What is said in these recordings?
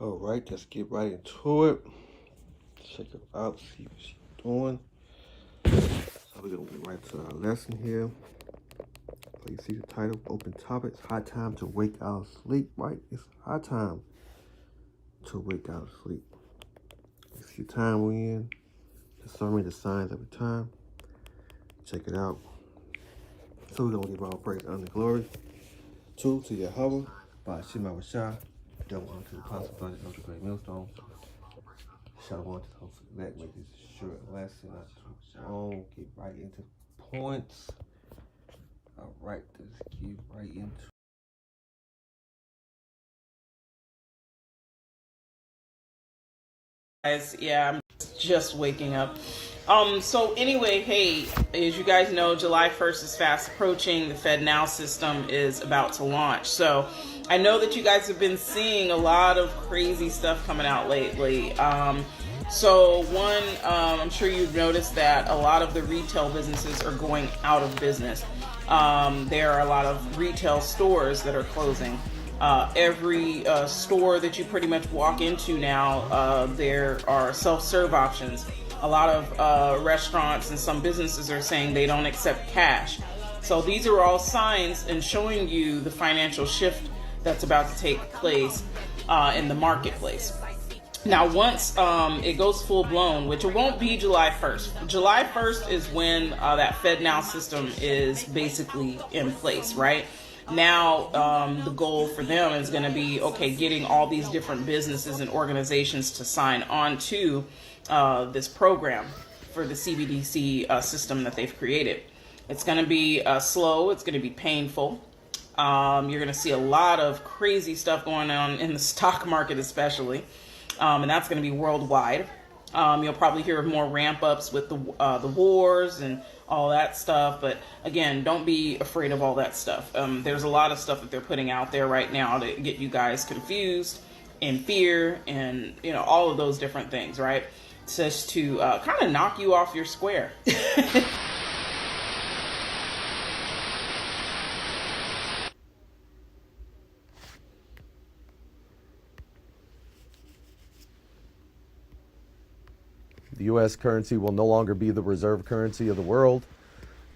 All right, let's get right into it. Check her out, see what she's doing. So we're gonna get right to our lesson here. So you see the title, open topics, high time to wake out of sleep, right? It's high time to wake out of sleep. You see the time we're in, discerning the signs of the time. Check it out. So we're gonna give all praise, honor, and glory to Yahweh, by Shema Rashah, double honor to the apostle, body of the great millstone. Shalom to the host of that, make this short lesson, not too long. Get right into the points. All right, let's get right into. Guys, yeah, I'm just waking up. So anyway, hey, as you guys know, July 1st is fast approaching. The FedNow system is about to launch. So I know that you guys have been seeing a lot of crazy stuff coming out lately. I'm sure you've noticed that a lot of the retail businesses are going out of business. There are a lot of retail stores that are closing. Every store that you pretty much walk into now, there are self-serve options. A lot of restaurants and some businesses are saying they don't accept cash. So these are all signs and showing you the financial shift that's about to take place in the marketplace. Now, once it goes full blown, which it won't be July 1st. July 1st is when that FedNow system is basically in place, right? Now, the goal for them is going to be, okay, getting all these different businesses and organizations to sign on to this program for the CBDC system that they've created. It's going to be slow. It's going to be painful. You're going to see a lot of crazy stuff going on in the stock market, especially. And that's going to be worldwide. You'll probably hear of more ramp ups with the wars and all that stuff. But again, don't be afraid of all that stuff. There's a lot of stuff that they're putting out there right now to get you guys confused and fear and, all of those different things, right? Just to kind of knock you off your square. The U.S. currency will no longer be the reserve currency of the world.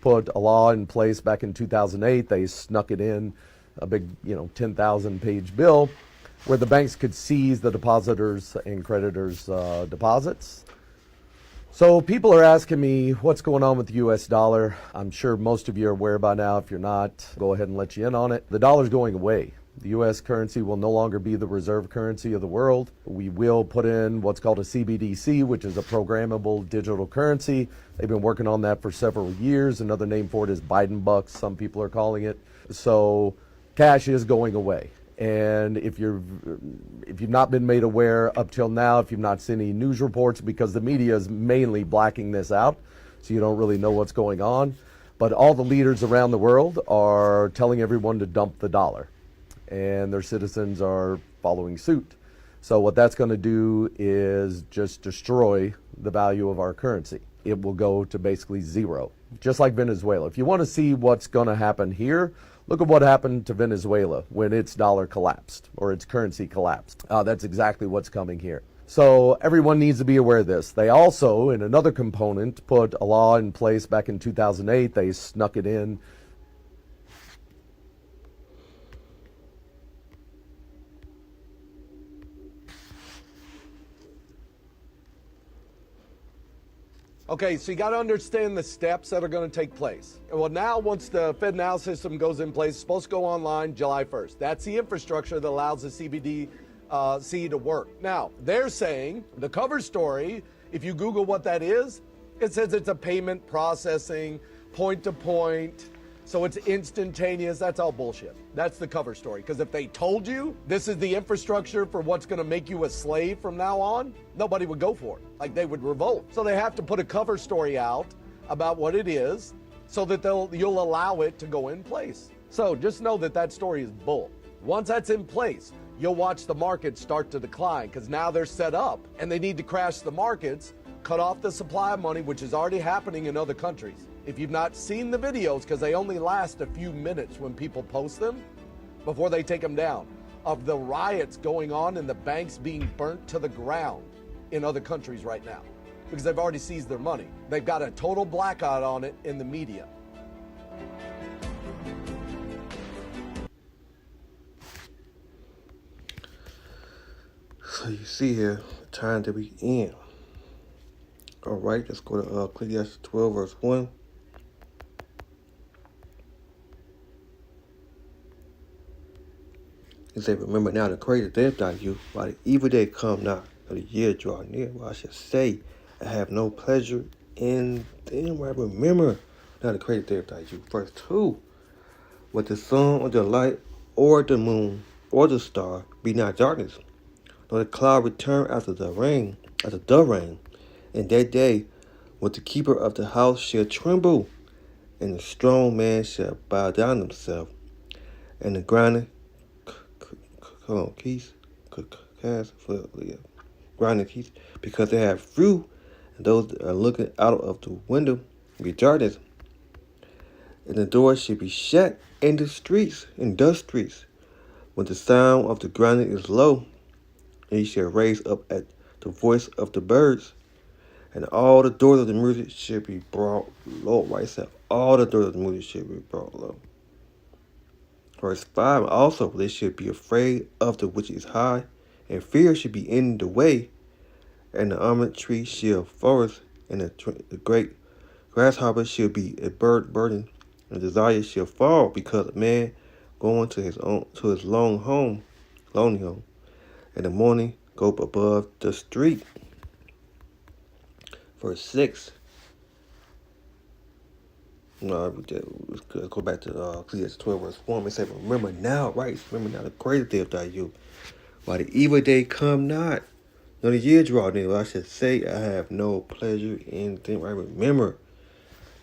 Put a law in place back in 2008. They snuck it in, a big, 10,000 page bill where the banks could seize the depositors' and creditors' deposits. So people are asking me what's going on with the U.S. dollar. I'm sure most of you are aware by now. If you're not, go ahead and let you in on it. The dollar's going away. The U.S. currency will no longer be the reserve currency of the world. We will put in what's called a CBDC, which is a programmable digital currency. They've been working on that for several years. Another name for it is Biden bucks, some people are calling it. So cash is going away. And if you've not been made aware up till now, if you've not seen any news reports, because the media is mainly blacking this out, so you don't really know what's going on. But all the leaders around the world are telling everyone to dump the dollar, and their citizens are following suit. So what that's going to do is just destroy the value of our currency. It will go to basically zero, just like Venezuela. If you want to see what's going to happen here, look at what happened to Venezuela when its dollar collapsed or its currency collapsed. That's exactly what's coming here. So everyone needs to be aware of this. They also, in another component, put a law in place back in 2008. They snuck it in. Okay, so you got to understand the steps that are going to take place. Well, now once the FedNow system goes in place, it's supposed to go online July 1st. That's the infrastructure that allows the CBDC to work. Now, they're saying the cover story, if you Google what that is, it says it's a payment processing, point-to-point, so it's instantaneous. That's all bullshit. That's the cover story. Because if they told you this is the infrastructure for what's going to make you a slave from now on, nobody would go for it. Like, they would revolt. So they have to put a cover story out about what it is so that you'll allow it to go in place. So just know that that story is bull. Once that's in place, you'll watch the market start to decline because now they're set up and they need to crash the markets, cut off the supply of money, which is already happening in other countries. If you've not seen the videos, because they only last a few minutes when people post them before they take them down, of the riots going on and the banks being burnt to the ground in other countries right now because they've already seized their money. They've got a total blackout on it in the media. So you see here the time that we in. All right, let's go to Ecclesiastes 12, verse 1. He said, remember now the creator death thy youth, while the evil day come not, or the year draw near. Well, I should say, I have no pleasure in them. I remember now the creator death thy youth. Verse 2. With the sun or the light or the moon or the star be not darkness, nor the cloud return after the rain, and that day when the keeper of the house shall tremble, and the strong man shall bow down himself, and the grinding keys, grinding keys, because they have fruit, and those that are looking out of the window be darkness, and the doors should be shut in the streets, when the sound of the grinding is low, and he shall raise up at the voice of the birds, and all the doors of the music should be brought low. Right, so all the doors of the music should be brought low. Verse 5, also they should be afraid of the which is high, and fear should be in the way, and the almond tree shall flourish, and the great grasshopper shall be a burden, and desire shall fall, because a man going to his lonely home, and the morning go above the street. Verse 6. No, let's go back to Ecclesiastes 12, verse 1. It said, remember now, right? Remember now the greater day of thy youth, while the evil day come not, nor the year draw near. I should say, I have no pleasure in them. I remember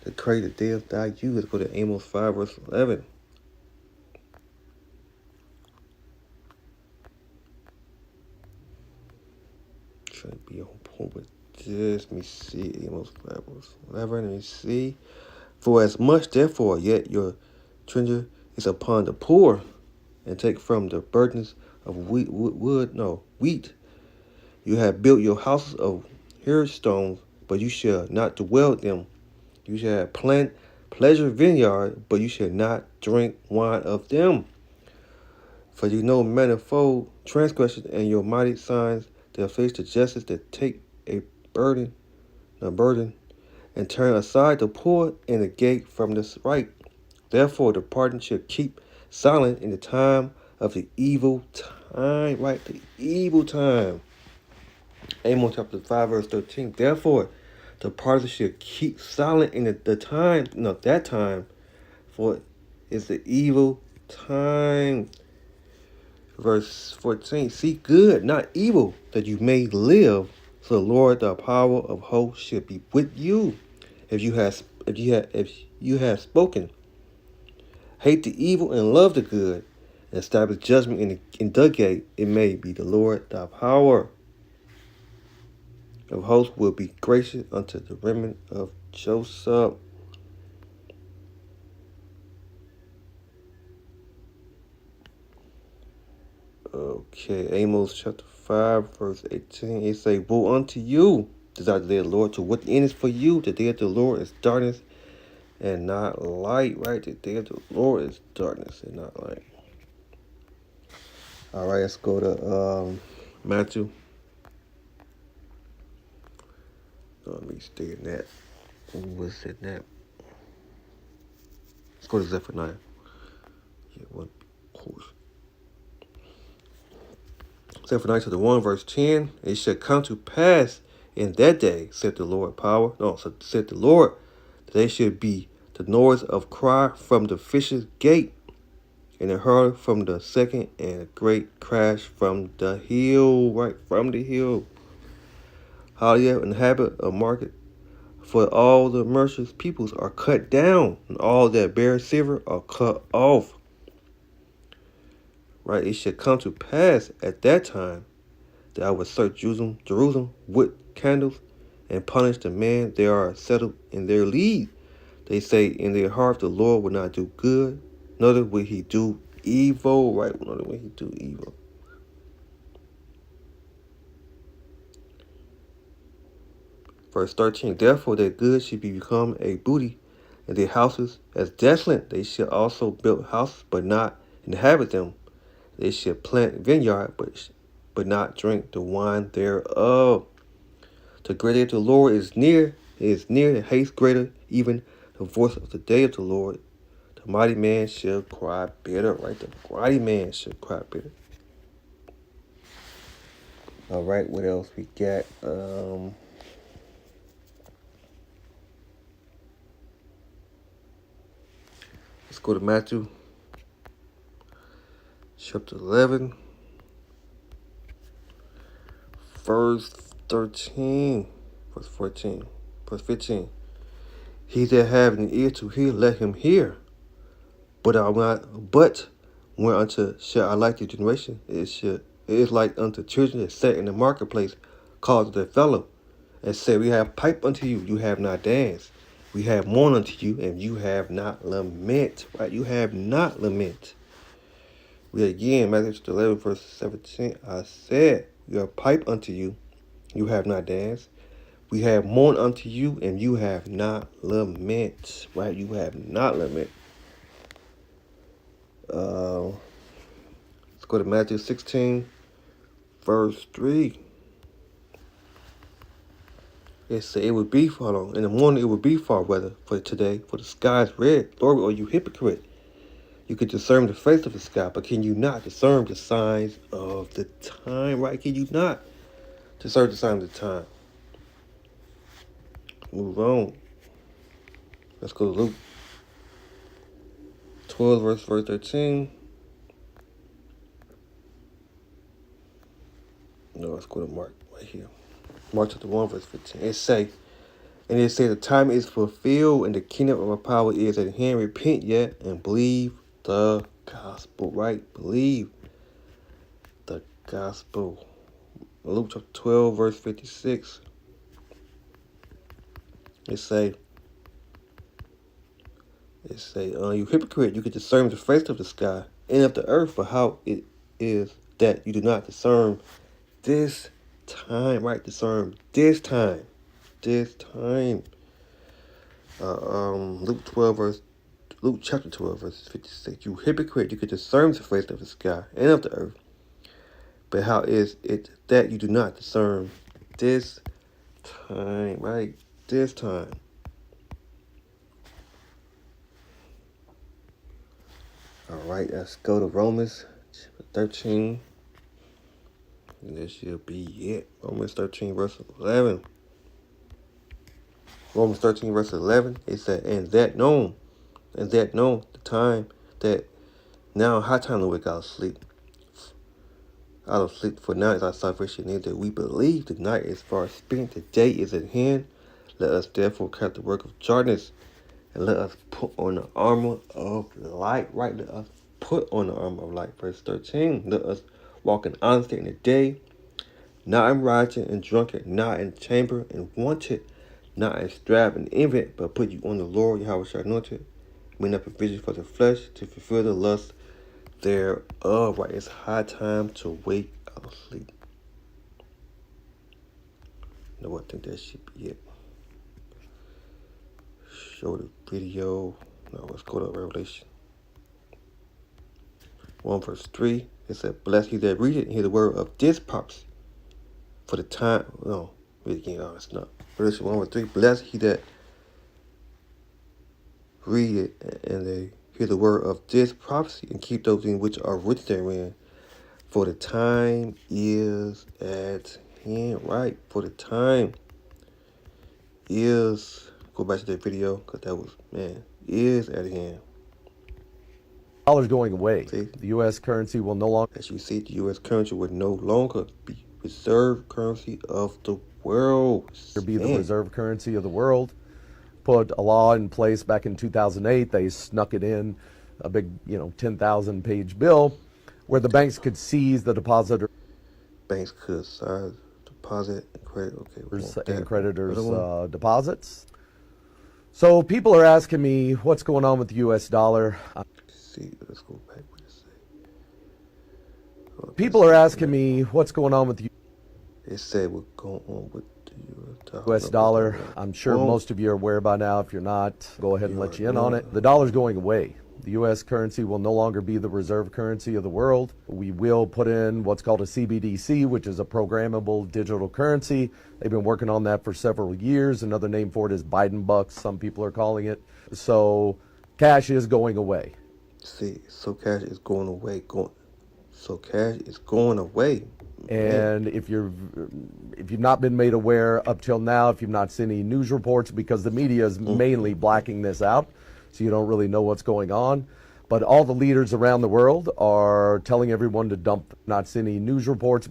the greater day of thy youth. Let's go to Amos 5, verse 11. Trying to be on point with this. Let me see. Amos 5, verse 11. Let me see. For as much, therefore, yet your treasure is upon the poor, and take from the burdens of wheat. You have built your houses of hailstones, but you shall not dwell them. You shall plant pleasure vineyard, but you shall not drink wine of them. For you know manifold transgressions and your mighty signs that face the justice that take a burden, and turn aside the poor and the gate from the right. Therefore the pardon shall keep silent in the time of the evil time. Right, the evil time. Amos chapter 5, verse 13. Therefore the pardon shall keep silent in that time, for it's the evil time. Verse 14. Seek good, not evil, that you may live. So the Lord, the power of hosts, shall be with you. If you have spoken, hate the evil and love the good, and establish judgment in the gate, it may be the Lord, the power of hosts will be gracious unto the remnant of Joseph. Okay, Amos chapter 5, verse 18. It say, woe unto you, desire the day of the Lord, to what the end is for you. The day of the Lord is darkness and not light, right? The day of the Lord is darkness and not light. All right, let's go to Matthew. Let me stay in that. What's in that? Let's go to Zephaniah. Yeah, one course. Zephaniah chapter 1, verse 10. It shall come to pass in that day, said the Lord, said the Lord, that there should be the noise of cry from the fisher's gate, and a hurl from the second, and a great crash from the hill, right, from the hill. Hallelujah, inhabit a market, for all the merchants' peoples are cut down, and all that bear silver are cut off. Right, it shall come to pass at that time that I will search Jerusalem with candles, and punish the men they are settled in their lead. They say in their heart, the Lord will not do good, neither will he do evil, right? We know the way he do evil. Verse 13, therefore their goods should be become a booty, and their houses as desolate. They shall also build houses, but not inhabit them. They shall plant vineyard, but not drink the wine thereof. The great day of the Lord is near. It is near, the haste greater, even the voice of the day of the Lord. The mighty man shall cry bitter, right? The mighty man shall cry bitter. All right, what else we got? Let's go to Matthew chapter 11, verse 13, verse 14, verse 15. He that have an ear to hear, let him hear. But whereunto shall I like the generation? It is like unto children that sat in the marketplace, called to their fellow, and said, we have pipe unto you, you have not dance. We have mourn unto you, and you have not lament. Right? You have not lament. Read again, Matthew 11, verse 17. I said, we have pipe unto you, you have not dance. We have mourn unto you, and you have not lament. Right? You have not lament. Let's go to Matthew 16, verse 3. It said it would be in the morning it would be far weather for today, for the sky is red. Glory, O you hypocrite. You could discern the face of the sky, but can you not discern the signs of the time? Right? Can you not discern the signs of the time? Move on. Let's go to Luke 12, verse 13. No, let's go to Mark right here. Mark chapter 1, verse 15. It say the time is fulfilled and the kingdom of our power is at hand. Repent yet and believe the gospel, right? Believe the gospel. Luke chapter 12, verse 56. It say, you hypocrite, you can discern the face of the sky and of the earth, but how it is that you do not discern this time, right? Discern this time. This time. Luke chapter 12, verse 56. You hypocrite, you can discern the face of the sky and of the earth, but how is it that you do not discern this time, right? This time. All right, let's go to Romans 13. And this should be it. Romans 13, verse 11. Romans 13, verse 11. It said, and that known the time that now high time to wake out of sleep, for now is our salvation near, that we believe the night is far spent, the day is at hand. Let us therefore cut the work of darkness, and let us put on the armor of light. Right? Let us put on the armor of light. Verse 13. Let us walk in honesty in the day, not in rioting and drunken, not in chamber and wanted, not in strife and envy, but put you on the Lord Yahweh shall anointed, made up provision for the flesh to fulfill the lust thereof. Right? It's high time to wake out of sleep. No, I think that should be it. Show the video. No, let's go to Revelation 1, verse 3. It said, blessed he that read it and hear the word of this prophecy. For the time, no, read it again. Oh, it's not. Revelation 1, verse 3. Blessed he that read it and they hear the word of this prophecy and keep those things which are written therein. For the time is at hand, right? For the time is, go back to that video, because that was, is at hand. Dollar's going away. See? The U.S. currency will no longer. As you see, the U.S. currency would no longer be reserve currency of the world. Be the reserve currency of the world. Put a law in place back in 2008. They snuck it in, a big, 10,000 page bill where the banks could seize the depositor. Banks could deposit and credit. Okay, and creditors' deposits. So people are asking me what's going on with the U.S. dollar. See, let's go back. What it say? People are asking me what's going on with the They said what's going on with the US dollar. I'm sure most of you are aware by now. If you're not, go ahead and let you in on it. The dollar's going away. The US currency will no longer be the reserve currency of the world. We will put in what's called a CBDC, which is a programmable digital currency. They've been working on that for several years. Another name for it is Biden bucks, some people are calling it. So cash is going away. See, so cash is going away. So cash is going away. And if you've not been made aware up till now, if you've not seen any news reports, because the media is mainly blacking this out, so you don't really know what's going on. But all the leaders around the world are telling everyone to dump. Not seen any news reports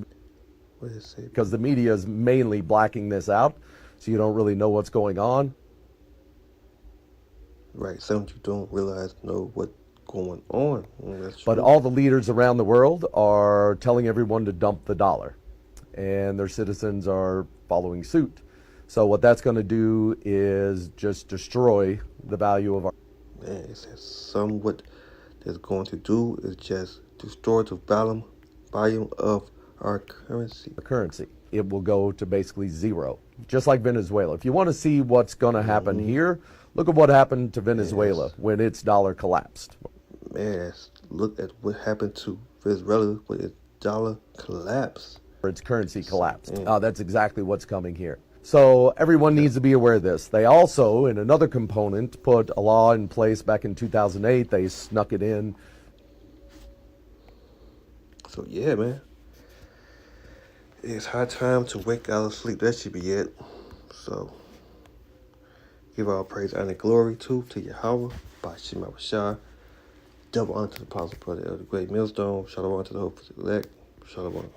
What did it say? because the media is mainly blacking this out, so you don't really know what's going on. Right, some you don't know what's going on. That's But true. all the leaders around the world are telling everyone to dump the dollar, and their citizens are following suit. So what that's going to do is just destroy the value of our Man, it says some what that's going to do is just destroy the volume of our currency. currency. It will go to basically zero, just like Venezuela. If you want to see what's going to happen here, look at what happened to Venezuela when its dollar collapsed. Man, look at what happened to Venezuela when its dollar collapsed. Or its currency collapsed. That's exactly what's coming here. So everyone needs to be aware of this. They also, in another component, put a law in place back in 2008. They snuck it in. So yeah, man, it's high time to wake out of sleep. That should be it. So give all praise and glory to Yahweh by Shema Rashah. Double honor to the apostle brother of the great millstone. Shalom to the hope for the elect. Shalom.